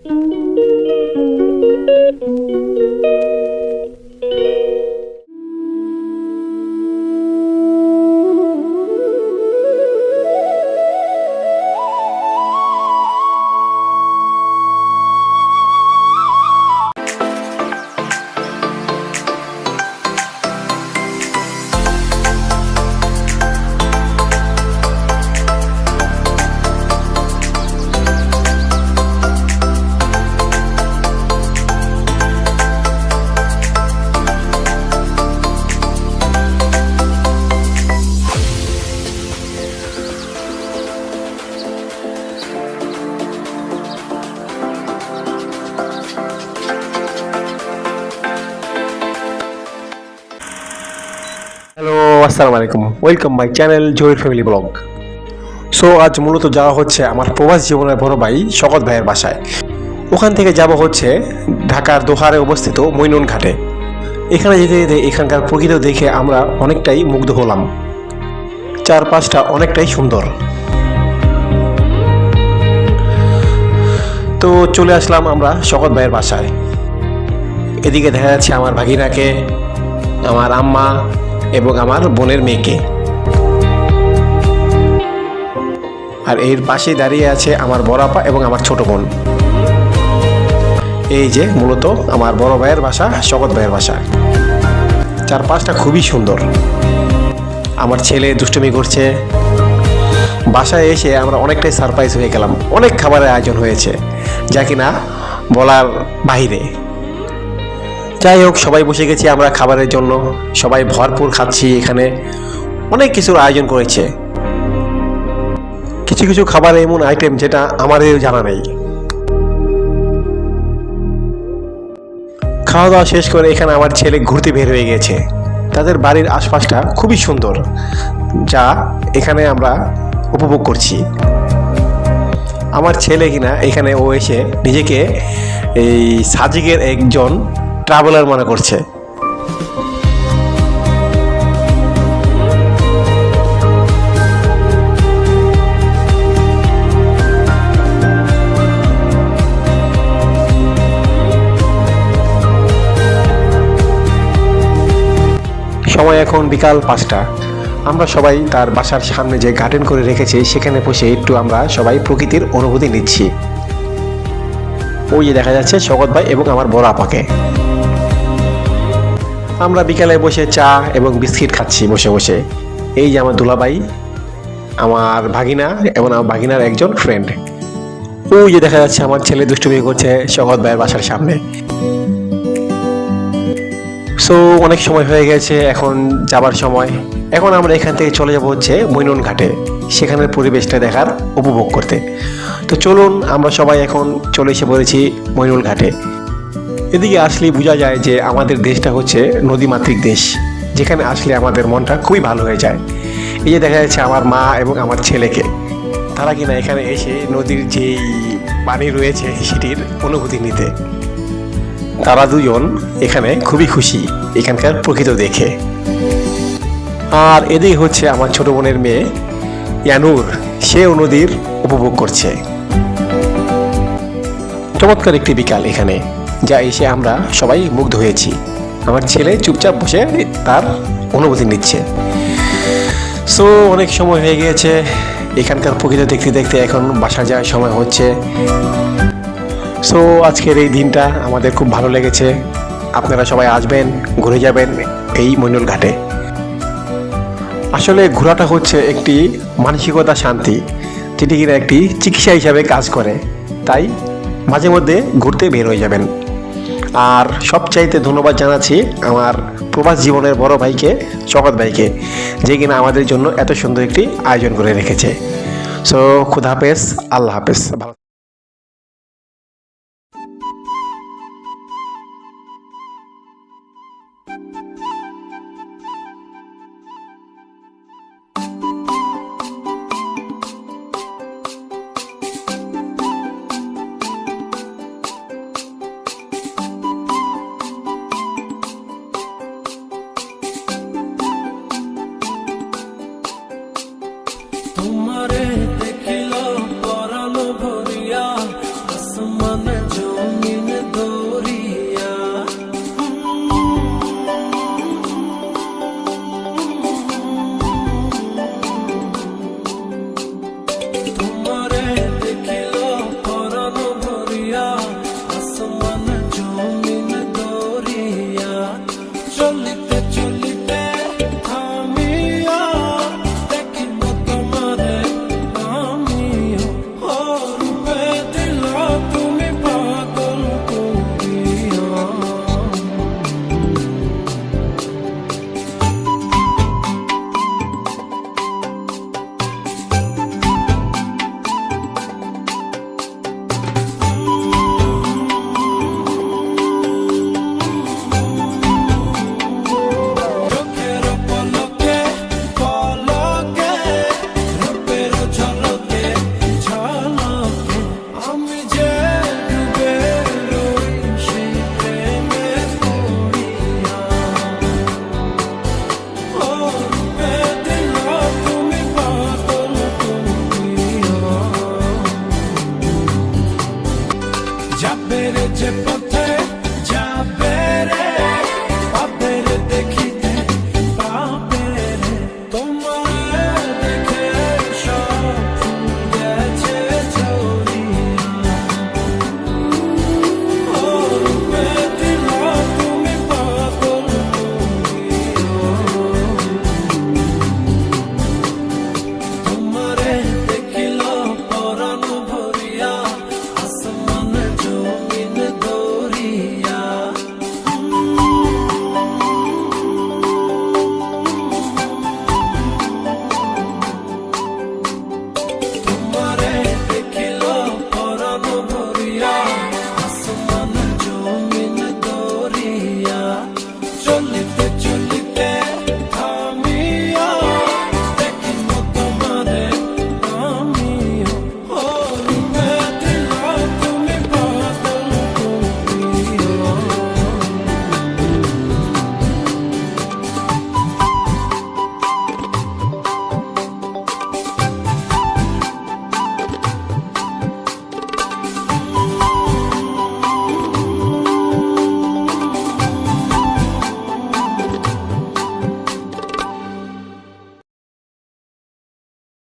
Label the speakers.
Speaker 1: Hello, আসসালামু আলাইকুম। Welcome my channel Zahir family blog. So আজ মূলত যাওয়া হচ্ছে আমার প্রবাস জীবনের বড় ভাই শকত ভাইয়ের বাসায়। ওখান থেকে যাব হচ্ছে ঢাকার দোহারে অবস্থিত মইনুন ঘাটে। এখানে যেতে যেতে এখানকার প্রকৃতি দেখে আমরা অনেকটাই মুগ্ধ হলাম। চারপাশটা অনেকটাই সুন্দর। তো চলে আসলাম আমরা শকত ভাইয়ের বাসায়। এদিকে দেখা যাচ্ছে আমার ভাগিনাকে, আমার আম্মা এবং আমার বোনের মেয়েকে। আর এর পাশে দাঁড়িয়ে আছে আমার বড় আপা এবং আমার ছোট বোন। এই যে মূলত আমার বড় ভাইয়ের বাসা, শকত ভাইয়ের বাসা। চারপাশটা খুবই সুন্দর। আমার ছেলে দুষ্টুমি করছে। বাসায় এসে আমরা অনেকটাই সারপ্রাইজ হয়ে গেলাম। অনেক খাবারের আয়োজন হয়েছে, যা কিনা বলার বাইরে। যাই হোক, সবাই বসে গেছি আমরা খাবারের জন্য। সবাই ভরপুর খাচ্ছি। এখানে অনেক কিছুর আয়োজন করেছে। কিছু কিছু খাবার এমন আইটেম যেটা আমাদের জানা নেই। খাওয়া দাওয়া শেষ করে এখানে আমার ছেলে ঘুরতে বের হয়ে গেছে। তাদের বাড়ির আশপাশটা খুবই সুন্দর, যা এখানে আমরা উপভোগ করছি। আমার ছেলে কিনা এখানে ও এসে নিজেকে এই সাজিকের একজন ট্রাভেলার মনে করছে। সময় এখন বিকাল 5টা। আমরা সবাই তার বাসার সামনে যে গার্ডেন করে রেখেছে সেখানে বসে একটু আমরা সবাই প্রকৃতির অনুভূতি নিচ্ছি। ওই যে দেখা যাচ্ছে শকত ভাই এবং আমার বড় আপাকে। আমরা বিকালে বসে চা এবং বিস্কিট খাচ্ছি বসে বসে। এই যে আমার দুলাভাই, আমার ভাগিনা এবং আমার ভাগিনার একজন ফ্রেন্ড। ওই যে দেখা যাচ্ছে আমার ছেলে দুষ্টুমি করছে শকত ভাইয়ের বাসার সামনে। সো অনেক সময় হয়ে গেছে, এখন যাবার সময়। এখন আমরা এখান থেকে চলে যাব হচ্ছে মইনুন ঘাটে, সেখানের পরিবেশটা দেখার উপভোগ করতে। তো চলুন, আমরা সবাই এখন চলে এসে পড়েছি মইনুন ঘাটে। এদিকে আসলে বোঝা যায় যে আমাদের দেশটা হচ্ছে নদীমাতৃক দেশ, যেখানে আসলে আমাদের মনটা খুবই ভালো হয়ে যায়। এই যে দেখা যাচ্ছে আমার মা এবং আমার ছেলেকে, তারা কিনা এখানে এসে নদীর যেই পানি রয়েছে সেটির অনুভূতি নিতে। তারা দুজন এখানে খুবই খুশি এখানকার প্রকৃতি দেখে। আর এদিকে হচ্ছে আমার ছোট বোনের মেয়ে ইয়ানুর, সেও নদীর উপভোগ করছে। চমৎকার একটি বিকাল এখানে, যা এসে আমরা সবাই মুগ্ধ হয়েছি। আমার ছেলে চুপচাপ বসে তার অনুভূতি নিচ্ছে। সো অনেক সময় হয়ে গিয়েছে, এখানকার প্রকৃতি দেখতে দেখতে এখন বাসা যাওয়ার সময় হচ্ছে। সো আজকের এই দিনটা আমাদের খুব ভালো লেগেছে। আপনারা সবাই আসবেন, ঘুরে যাবেন এই মইনুন ঘাটে। আসলে ঘোরাটা হচ্ছে একটি মানসিকতা শান্তি, যেটি কিনা একটি চিকিৎসা হিসাবে কাজ করে। তাই মাঝে মধ্যে ঘুরতে বের হয়ে যাবেন। আর সবচাইতে ধন্যবাদ জানাচ্ছি আমার প্রবাস জীবনের বড় ভাইকে, শকত ভাইকে, যে কিনা আমাদের জন্য এত সুন্দর একটি আয়োজন করে রেখেছে। সো খুদা হাফেজ, আল্লাহ হাফেজ।
Speaker 2: তোমারে দেখিল পরাণ ভরি সে পথ